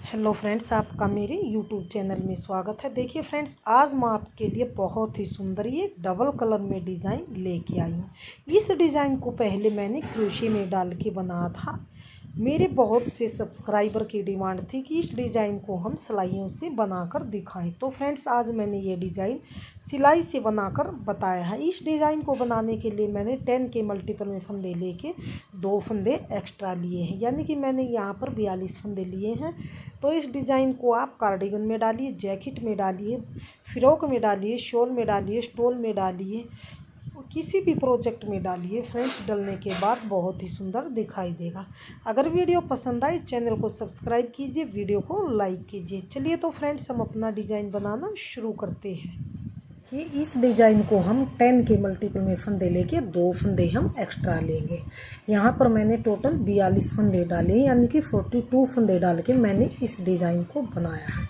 Hello friends, आपका मेरे YouTube channel में स्वागत है। देखिए फ्रेंड्स, आज मैं आपके लिए बहुत ही सुंदर ये डबल कलर में डिज़ाइन लेके आई हूँ। इस डिज़ाइन को पहले मैंने क्रोशे में डाल के बनाया था। मेरे बहुत से सब्सक्राइबर की डिमांड थी कि इस डिज़ाइन को हम सिलाइयों से बनाकर दिखाएं। तो फ्रेंड्स, आज मैंने ये डिज़ाइन सिलाई से बनाकर बताया है। इस डिज़ाइन को बनाने के लिए मैंने 10 के मल्टीपल में फंदे लेके 2 फंदे एक्स्ट्रा लिए हैं, यानी कि मैंने यहाँ पर 42 फंदे लिए हैं। तो इस डिज़ाइन को आप कार्डिगन में डालिए, जैकेट में डालिए, फ्रॉक में डालिए, शॉल में डालिए, स्टोल में डालिए, किसी भी प्रोजेक्ट में डालिए। फ्रेंड्स, डलने के बाद बहुत ही सुंदर दिखाई देगा। अगर वीडियो पसंद आए चैनल को सब्सक्राइब कीजिए, वीडियो को लाइक कीजिए। चलिए तो फ्रेंड्स, हम अपना डिज़ाइन बनाना शुरू करते हैं। कि इस डिज़ाइन को हम 10 के मल्टीपल में फंदे लेके 2 फंदे हम एक्स्ट्रा लेंगे। यहाँ पर मैंने टोटल 42 फंदे डाले, यानी कि 42 फंदे डाल के मैंने इस डिज़ाइन को बनाया है।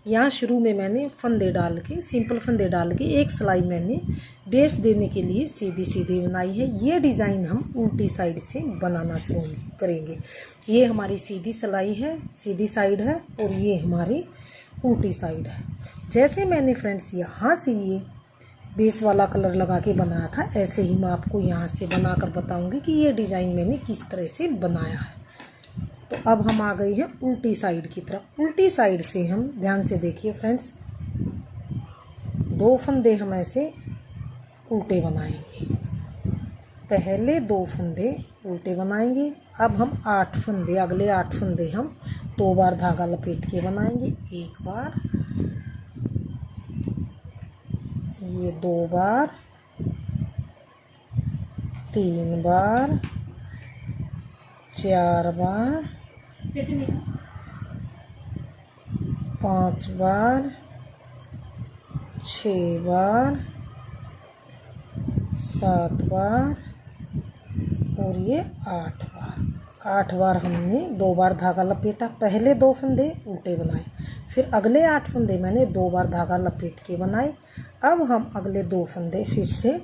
यहाँ शुरू में मैंने फंदे डाल के, सिंपल फंदे डाल के एक सिलाई मैंने बेस देने के लिए सीधी सीधी बनाई है। ये डिज़ाइन हम उल्टी साइड से बनाना शुरू करेंगे। ये हमारी सीधी सिलाई है, सीधी साइड है, और ये हमारी उल्टी साइड है। जैसे मैंने फ्रेंड्स यहाँ से ये बेस वाला कलर लगा के बनाया था, ऐसे ही मैं आपको यहाँ से बनाकर बताऊंगी कि ये डिज़ाइन मैंने किस तरह से बनाया है। तो अब हम आ गए हैं उल्टी साइड की तरफ। उल्टी साइड से हम ध्यान से देखिए फ्रेंड्स, 2 फंदे हम ऐसे उल्टे बनाएंगे। पहले 2 फंदे उल्टे बनाएंगे। अब हम 8 फंदे, अगले 8 फंदे हम 2 बार धागा लपेट के बनाएंगे। एक बार, ये 2 बार, 3 बार, 4 बार, 5 बार, 6 बार, 7 बार, और ये 8 बार। 8 बार हमने 2 बार धागा लपेटा। पहले 2 फंदे उल्टे बनाए, फिर अगले 8 फंदे मैंने 2 बार धागा लपेट के बनाए। अब हम अगले 2 फंदे फिर से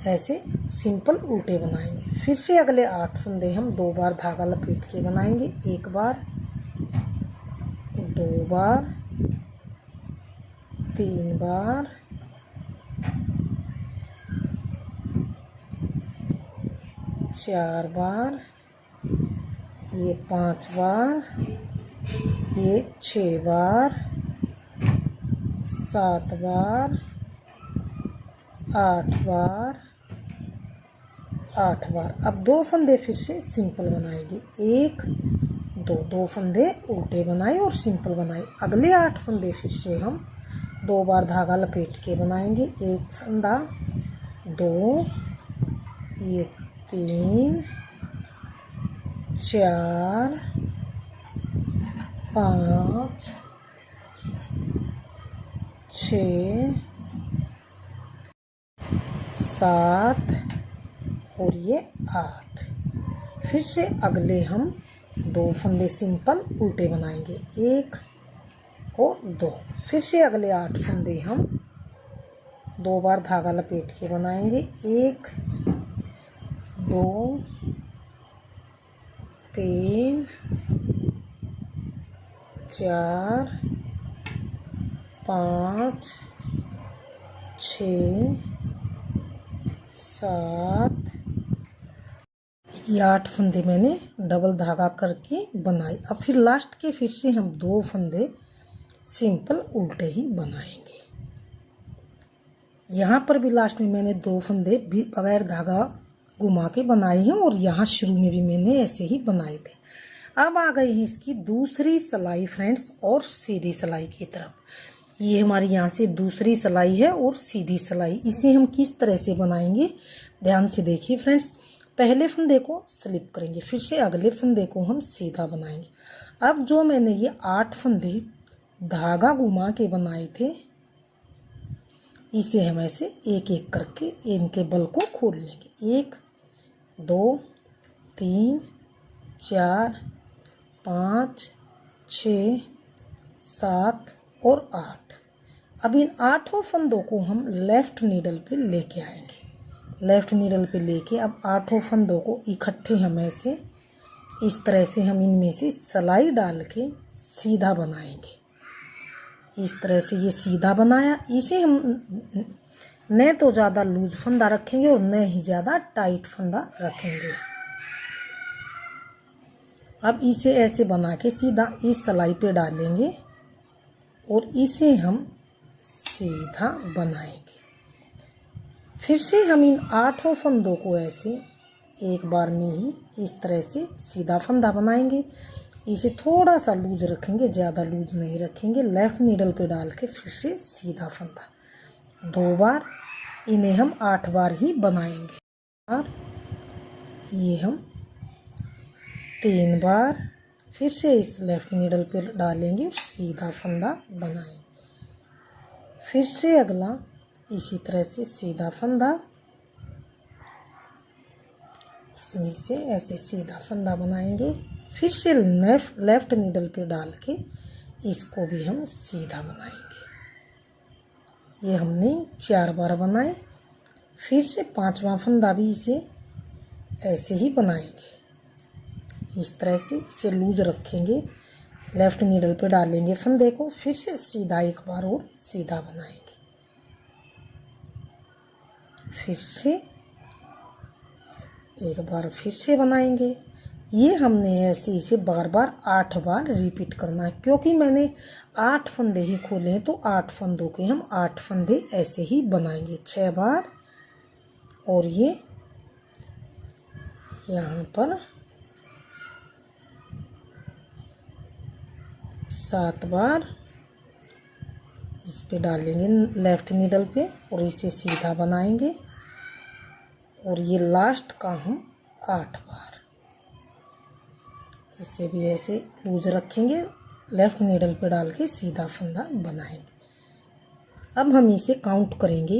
ऐसे सिंपल उल्टे बनाएंगे। फिर से अगले 8 फंदे हम 2 बार धागा लपेट के बनाएंगे। एक बार, 2 बार, 3 बार, 4 बार, ये 5 बार, ये 6 बार, 7 बार, 8 बार, 8 बार। अब 2 फंदे फिर से सिंपल बनाएंगे। 1, 2 फंदे उल्टे बनाए और सिंपल बनाए। अगले 8 फंदे फिर से हम 2 बार धागा लपेट के बनाएंगे। एक फंदा, 2, ये 3, 4, 5, 6, 7 और ये 8। फिर से अगले हम 2 फंदे सिंपल उल्टे बनाएंगे। 1 और 2। फिर से अगले 8 फंदे हम 2 बार धागा लपेट के बनाएंगे। 1, 2, 3, 4, 5, 6, 7, ये 8 फंदे मैंने डबल धागा करके बनाए। अब फिर लास्ट के फिर से हम 2 फंदे सिंपल उल्टे ही बनाएंगे। यहाँ पर भी लास्ट में मैंने 2 फंदे भी बगैर धागा घुमा के बनाए हैं, और यहाँ शुरू में भी मैंने ऐसे ही बनाए थे। अब आ गई है इसकी दूसरी सिलाई फ्रेंड्स, और सीधी सिलाई की तरफ। ये हमारी यहाँ से दूसरी सिलाई है और सीधी सिलाई। इसे हम किस तरह से बनाएंगे, ध्यान से देखिए फ्रेंड्स। पहले फंदे को स्लिप करेंगे, फिर से अगले फंदे को हम सीधा बनाएंगे। अब जो मैंने ये 8 फंदे धागा घुमा के बनाए थे, इसे हम ऐसे एक एक करके इनके बल को खोल लेंगे। 1, 2, 3, 4, 5, 6, 7 और 8। अब इन 8 फंदों को हम लेफ्ट नीडल पे लेके आएंगे। लेफ्ट नीडल पे लेके अब 8 फंदों को इकट्ठे हम ऐसे इस तरह से हम इनमें से सिलाई डाल के सीधा बनाएंगे। इस तरह से ये सीधा बनाया। इसे हम न तो ज़्यादा लूज फंदा रखेंगे और न ही ज़्यादा टाइट फंदा रखेंगे। अब इसे ऐसे बना के सीधा इस सिलाई पे डालेंगे और इसे हम सीधा बनाएंगे। फिर से हम इन 8 फंदों को ऐसे एक बार में ही इस तरह से सीधा फंदा बनाएंगे। इसे थोड़ा सा लूज रखेंगे, ज़्यादा लूज नहीं रखेंगे। लेफ्ट नीडल पे डाल के फिर से सीधा फंदा 2 बार। इन्हें हम 8 बार ही बनाएंगे। और ये हम 3 बार फिर से इस लेफ्ट नीडल पे डालेंगे और सीधा फंदा बनाएंगे। फिर से अगला इसी तरह से सीधा फंदा, इसमें से ऐसे सीधा फंदा बनाएंगे। फिर से लेफ्ट नीडल पे डाल के इसको भी हम सीधा बनाएंगे। ये हमने 4 बार बनाए। फिर से 5वां फंदा भी इसे ऐसे ही बनाएंगे। इस तरह से इसे लूज रखेंगे, लेफ्ट नीडल पे डालेंगे फंदे को, फिर से सीधा एक बार और सीधा बनाएंगे। फिर से एक बार फिर से बनाएंगे। ये हमने ऐसे इसे बार बार 8 बार रिपीट करना है, क्योंकि मैंने 8 फंदे ही खोले हैं तो 8 फंदों के हम 8 फंदे ऐसे ही बनाएंगे 6 बार। और ये यहाँ पर 7 बार इस पे डालेंगे लेफ्ट नीडल पे और इसे सीधा बनाएंगे। और ये लास्ट का हम 8 बार इसे भी ऐसे लूज रखेंगे, लेफ्ट नीडल पे डाल के सीधा फंदा बनाएंगे। अब हम इसे काउंट करेंगे।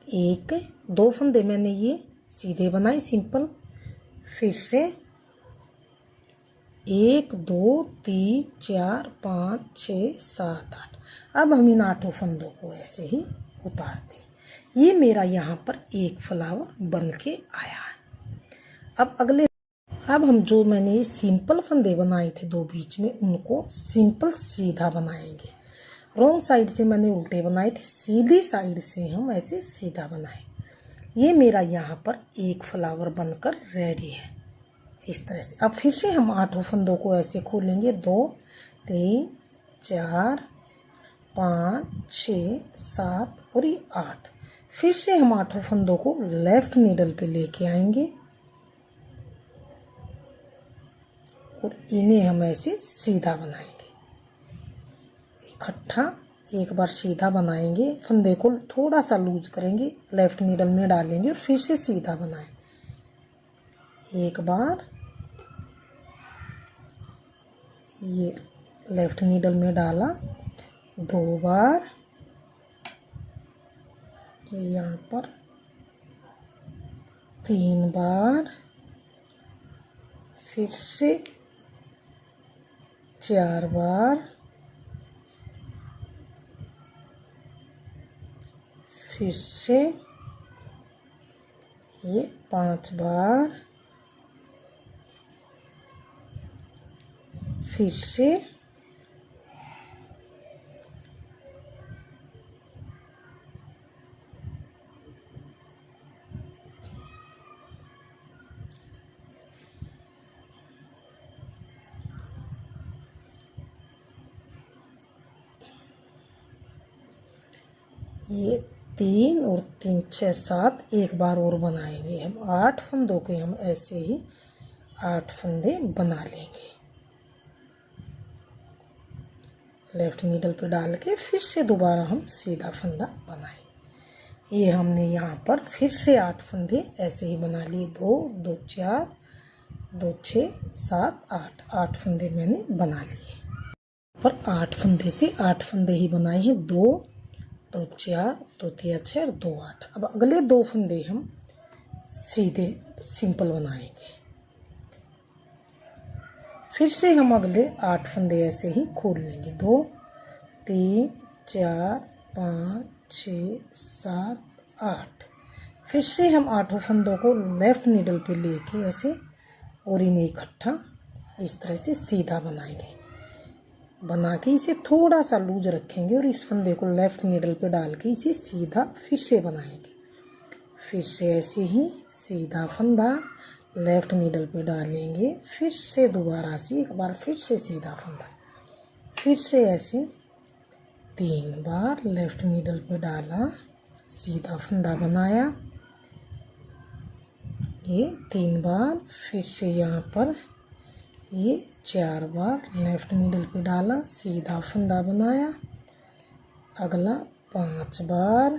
1 2 फंदे मैंने ये सीधे बनाए सिंपल। फिर से 1 2 3 4 5 6 7 8। अब हम इन 8 फंदों को ऐसे ही उतार दें। ये मेरा यहाँ पर एक फ्लावर बन के आया है। अब हम जो मैंने सिंपल फंदे बनाए थे 2 बीच में, उनको सिंपल सीधा बनाएंगे। रॉन्ग साइड से मैंने उल्टे बनाए थे, सीधी साइड से हम ऐसे सीधा बनाए। ये मेरा यहाँ पर एक फ्लावर बनकर रेडी है इस तरह से। अब फिर से हम 8 फंदों को ऐसे खोलेंगे। 2 3 4 5 6 7 और ये 8। फिर से हम 8 फंदों को लेफ्ट नीडल पे लेके आएंगे और इन्हें हम ऐसे सीधा बनाएंगे। इकट्ठा एक बार सीधा बनाएंगे, फंदे को थोड़ा सा लूज करेंगे, लेफ्ट नीडल में डालेंगे और फिर से सीधा बनाएं। एक बार ये लेफ्ट नीडल में डाला, 2 बार यहाँ पर, 3 बार, फिर से 4 बार, फिर से ये 5 बार, फिर से ये 3 और 3 6 7 एक बार और बनाएंगे हम। 8 फंदों के हम ऐसे ही 8 फंदे बना लेंगे। लेफ्ट नीडल पे डाल के फिर से दोबारा हम सीधा फंदा बनाएंगे। ये हमने यहाँ पर फिर से 8 फंदे ऐसे ही बना लिए। 2 2 4 2 6 7 8 8 फंदे मैंने बना लिए। पर 8 फंदे से 8 फंदे ही बनाए हैं। 2 2 4 2 3 6 और 2 8। अब अगले 2 फंदे हम सीधे सिंपल बनाएंगे। फिर से हम अगले 8 फंदे ऐसे ही खोल लेंगे। 2 3 4 5 6 7 8। फिर से हम 8 फंदों को लेफ्ट नीडल पे लेके ऐसे और इन्हें इकट्ठा इस तरह से सीधा बनाएंगे। बना के इसे थोड़ा सा लूज रखेंगे और इस फंदे को लेफ्ट नीडल पे डाल के इसे सीधा फिर से बनाएंगे। फिर से ऐसे ही सीधा फंदा लेफ्ट नीडल पे डालेंगे, फिर से दोबारा से एक बार फिर से सीधा फंदा, फिर से ऐसे 3 बार लेफ्ट नीडल पे डाला, सीधा फंदा बनाया, ये 3 बार, फिर से यहाँ पर ये 4 बार लेफ्ट नीडल पे डाला, सीधा फंदा बनाया, अगला 5 बार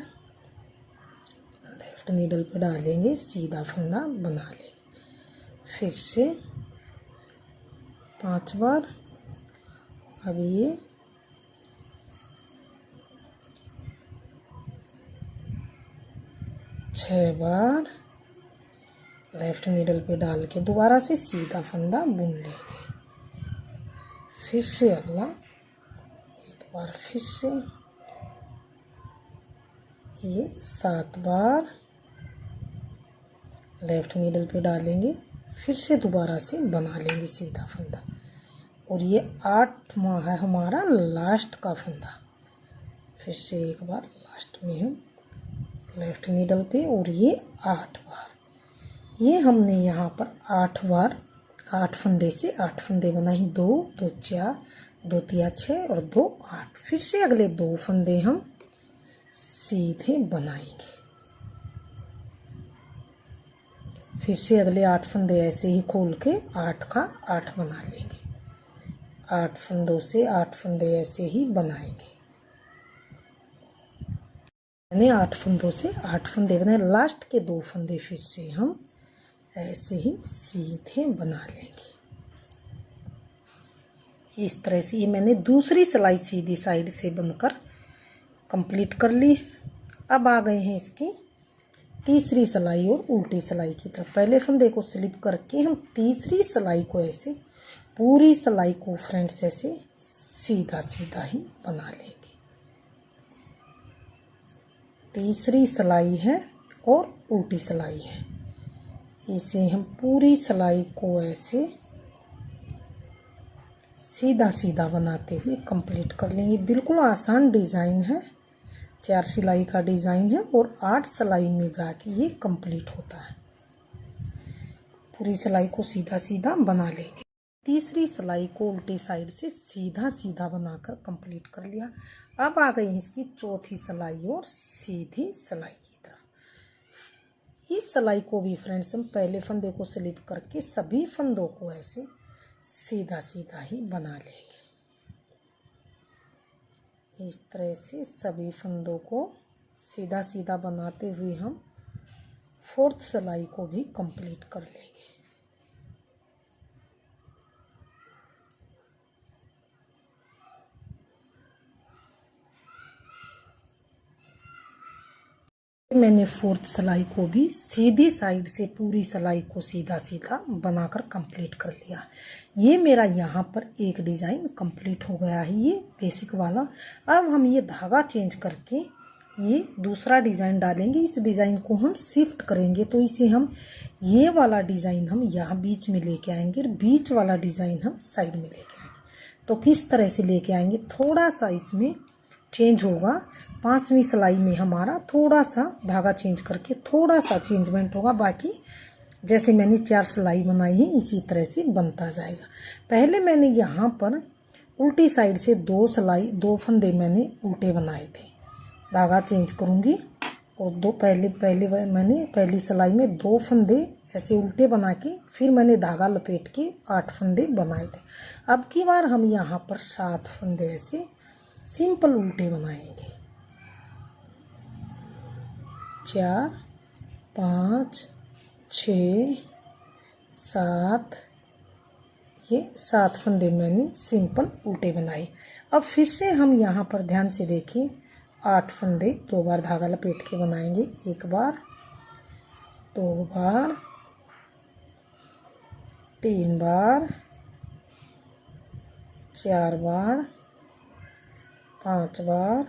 लेफ्ट नीडल पे डालेंगे, सीधा फंदा बना लेंगे, फिर से 5 बार। अब ये 6 बार लेफ्ट नीडल पे डाल के दोबारा से सीधा फंदा बुन लेंगे। फिर से अगला एक बार, फिर से ये 7 बार लेफ्ट नीडल पे डालेंगे, फिर से दोबारा से बना लेंगे सीधा फंदा। और ये 8वां है हमारा लास्ट का फंदा। फिर से एक बार लास्ट में हम लेफ्ट नीडल पे, और ये 8 बार, ये हमने यहाँ पर 8 बार 8 फंदे से 8 फंदे बनाए, 2 2 4 2 3 6 और 2 8। फिर से अगले 2 फंदे हम सीधे बनाएंगे। फिर से अगले 8 फंदे ऐसे ही खोल के 8 का 8 बना लेंगे। 8 फंदों से 8 फंदे ऐसे ही बनाएंगे। मैंने 8 फंदों से 8 फंदे बनाए। लास्ट के 2 फंदे फिर से हम ऐसे ही सीधे बना लेंगे। इस तरह से ये मैंने दूसरी सिलाई सीधी साइड से बनकर कंप्लीट कर ली। अब आ गए हैं इसकी तीसरी सिलाई और उल्टी सिलाई की तरफ। पहले फंदे को स्लिप करके हम तीसरी सिलाई को ऐसे पूरी सिलाई को फ्रेंड्स ऐसे सीधा सीधा ही बना लेंगे। तीसरी सिलाई है और उल्टी सिलाई है, इसे हम पूरी सिलाई को ऐसे सीधा सीधा बनाते हुए कंप्लीट कर लेंगे। बिल्कुल आसान डिज़ाइन है, 4 सिलाई का डिज़ाइन है और 8 सिलाई में जाके ये कंप्लीट होता है। पूरी सिलाई को सीधा सीधा बना लेंगे। तीसरी सिलाई को उल्टी साइड से सीधा सीधा बनाकर कंप्लीट कर लिया। अब आ गई इसकी चौथी सिलाई और सीधी सिलाई की तरफ। इस सिलाई को भी फ्रेंड्स हम पहले फंदे को स्लिप करके सभी फंदों को ऐसे सीधा सीधा ही बना लेंगे। इस तरह से सभी फंदों को सीधा सीधा बनाते हुए हम 4th सिलाई को भी कंप्लीट कर लेंगे। मैंने 4th सिलाई को भी सीधी साइड से पूरी सिलाई को सीधा सीधा बनाकर कंप्लीट कर लिया। ये मेरा यहाँ पर एक डिज़ाइन कंप्लीट हो गया है, ये बेसिक वाला। अब हम ये धागा चेंज करके ये दूसरा डिज़ाइन डालेंगे। इस डिज़ाइन को हम शिफ्ट करेंगे, तो इसे हम ये वाला डिज़ाइन हम यहाँ बीच में लेके आएंगे और बीच वाला डिज़ाइन हम साइड में लेके आएंगे। तो किस तरह से लेके आएंगे, थोड़ा सा इसमें चेंज होगा। 5वीं सिलाई में हमारा थोड़ा सा धागा चेंज करके थोड़ा सा चेंजमेंट होगा, बाकी जैसे मैंने 4 सिलाई बनाई है इसी तरह से बनता जाएगा। पहले मैंने यहाँ पर उल्टी साइड से 2 फंदे मैंने उल्टे बनाए थे। धागा चेंज करूँगी और मैंने पहली सिलाई में 2 फंदे ऐसे उल्टे बना के फिर मैंने धागा लपेट के 8 फंदे बनाए थे। अब की बार हम यहाँ पर 7 फंदे ऐसे सिंपल उल्टे बनाएंगे। 4 5 6 7, ये 7 फंदे मैंने सिंपल उल्टे बनाए। अब फिर से हम यहाँ पर ध्यान से देखिए 8 फंदे 2 बार धागा लपेट के बनाएंगे। 1 बार, 2 बार, 3 बार, 4 बार, 5 बार,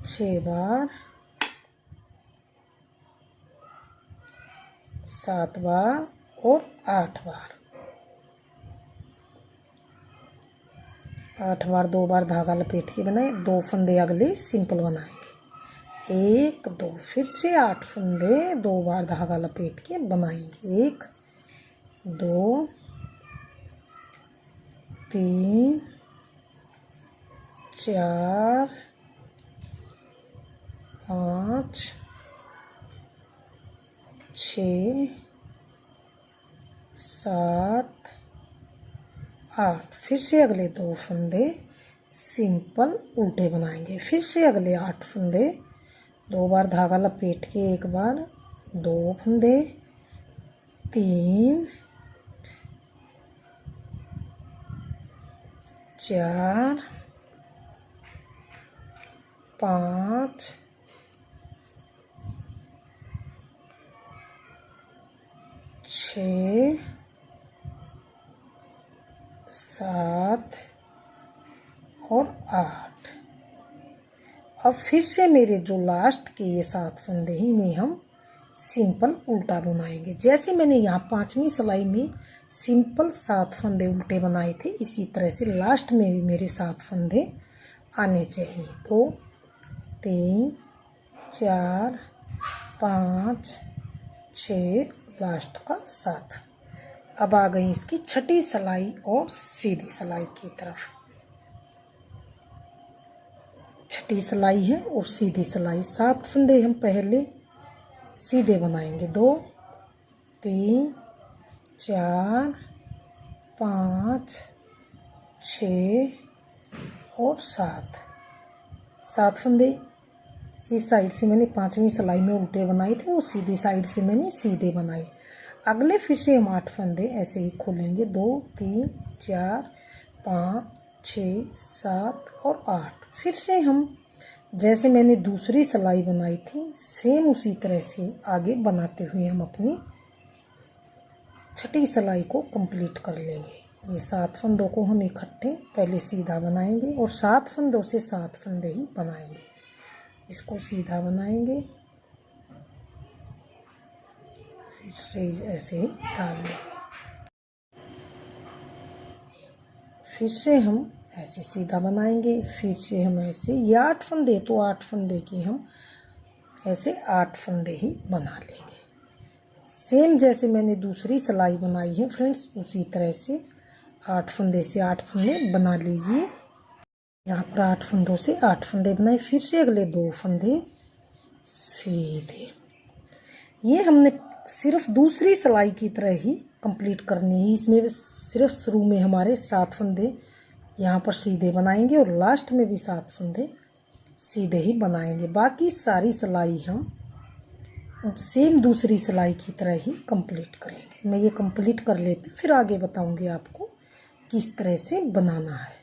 6 बार, 7 बार और 8 बार। 8 बार 2 बार धागा लपेट के बनाए, 2 फंदे अगले सिंपल बनाएंगे, 1 2, फिर से 8 फंदे 2 बार धागा लपेट के बनाएंगे, 1 2 3 4 5 6 7 8, फिर से अगले 2 फंदे सिंपल उल्टे बनाएंगे, फिर से अगले 8 फंदे 2 बार धागा लपेट के, 1 बार 2 फंदे 3 4 5 6 7 और 8। अब फिर से मेरे जो लास्ट के ये 7 फंदे ही में हम सिंपल उल्टा बनाएंगे। जैसे मैंने यहाँ 5वीं सिलाई में सिंपल 7 फंदे उल्टे बनाए थे, इसी तरह से लास्ट में भी मेरे 7 फंदे आने चाहिए। 2 3 4 5 6, लास्ट का 7। अब आ गई इसकी छठी सिलाई और सीधी सिलाई की तरफ। छठी सिलाई है और सीधी सिलाई, 7 फंदे हम पहले सीधे बनाएंगे, 2 3 4 5 6 और 7 फंदे इस साइड से मैंने 5वीं सिलाई में उल्टे बनाए थे, वो सीधी साइड से मैंने सीधे बनाए। अगले फिर से हम 8 फंदे ऐसे ही खोलेंगे, 2 3 4 5 6 7 और 8। फिर से हम जैसे मैंने दूसरी सिलाई बनाई थी सेम उसी तरह से आगे बनाते हुए हम अपनी छठी सिलाई को कंप्लीट कर लेंगे। ये 7 फंदों को हम इकट्ठे पहले सीधा बनाएंगे और 7 फंदों से 7 फंदे ही बनाएंगे। इसको सीधा बनाएंगे, फिर से ऐसे ही डाल लेंगे, फिर से हम ऐसे सीधा बनाएंगे, फिर से हम ऐसे, ये 8 फंदे तो 8 फंदे के हम ऐसे 8 फंदे ही बना लेंगे। सेम जैसे मैंने दूसरी सिलाई बनाई है फ्रेंड्स, उसी तरह से 8 फंदे से 8 फंदे बना लीजिए। यहाँ पर 8 फंदों से 8 फंदे बनाए, फिर से अगले 2 फंदे सीधे। ये हमने सिर्फ दूसरी सिलाई की तरह ही कंप्लीट करनी है। इसमें सिर्फ शुरू में हमारे 7 फंदे यहाँ पर सीधे बनाएंगे और लास्ट में भी 7 फंदे सीधे ही बनाएंगे। बाकी सारी सिलाई हम सेम दूसरी सिलाई की तरह ही कंप्लीट करेंगे। मैं ये कंप्लीट कर लेती हूँ, फिर आगे बताऊंगी आपको किस तरह से बनाना है।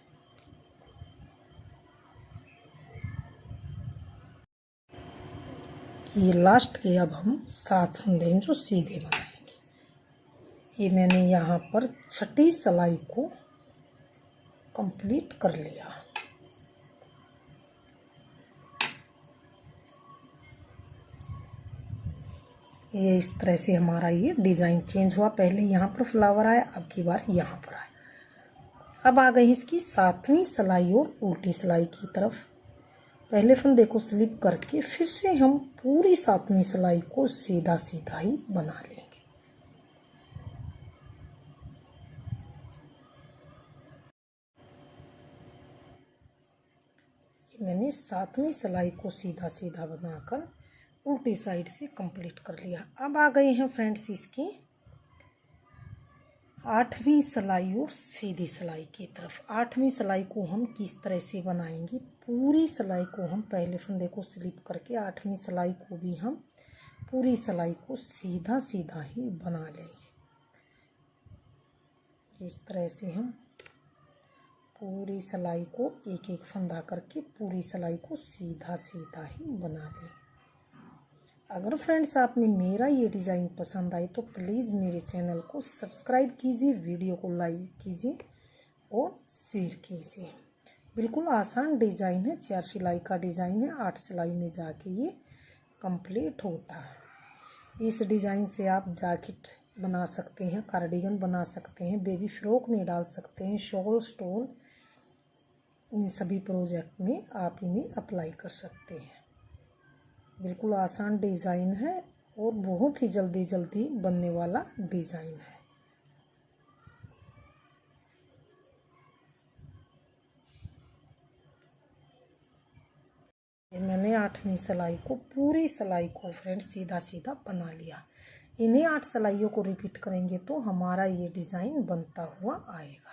ये लास्ट के अब हम 7 फंदे जो सीधे बनाएंगे। ये मैंने यहाँ पर छठी सिलाई को कंप्लीट कर लिया। ये इस तरह से हमारा ये डिज़ाइन चेंज हुआ। पहले यहाँ पर फ्लावर आया, अब की बार यहाँ पर आया। अब आ गई इसकी 7वीं सिलाई और उल्टी सिलाई की तरफ। पहले फंदे को स्लिप करके फिर से हम पूरी 7वीं सिलाई को सीधा सीधा ही बना लेंगे। मैंने 7वीं सिलाई को सीधा सीधा बनाकर उल्टी साइड से कंप्लीट कर लिया। अब आ गए हैं फ्रेंड्स इसकी 8वीं सिलाई और सीधी सिलाई की तरफ। 8वीं सिलाई को हम किस तरह से बनाएंगे, पूरी सिलाई को हम पहले फंदे को स्लिप करके 8वीं सिलाई को भी हम पूरी सिलाई को सीधा सीधा ही बना लेंगे। इस तरह से हम पूरी सिलाई को एक एक फंदा करके पूरी सिलाई को सीधा सीधा ही बना लेंगे। अगर फ्रेंड्स आपने मेरा ये डिज़ाइन पसंद आई तो प्लीज़ मेरे चैनल को सब्सक्राइब कीजिए, वीडियो को लाइक कीजिए और शेयर कीजिए। बिल्कुल आसान डिज़ाइन है, 4 सिलाई का डिज़ाइन है, 8 सिलाई में जाके ये कंप्लीट होता है। इस डिज़ाइन से आप जैकेट बना सकते हैं, कार्डिगन बना सकते हैं, बेबी फ्रॉक में डाल सकते हैं, शॉल स्टोल इन सभी प्रोजेक्ट में आप इन्हें अप्लाई कर सकते हैं। बिल्कुल आसान डिज़ाइन है और बहुत ही जल्दी जल्दी बनने वाला डिज़ाइन है। मैंने 8वीं सिलाई को, पूरी सिलाई को फ्रेंड्स सीधा सीधा बना लिया। इन्हीं 8 सिलाइयों को रिपीट करेंगे तो हमारा ये डिज़ाइन बनता हुआ आएगा।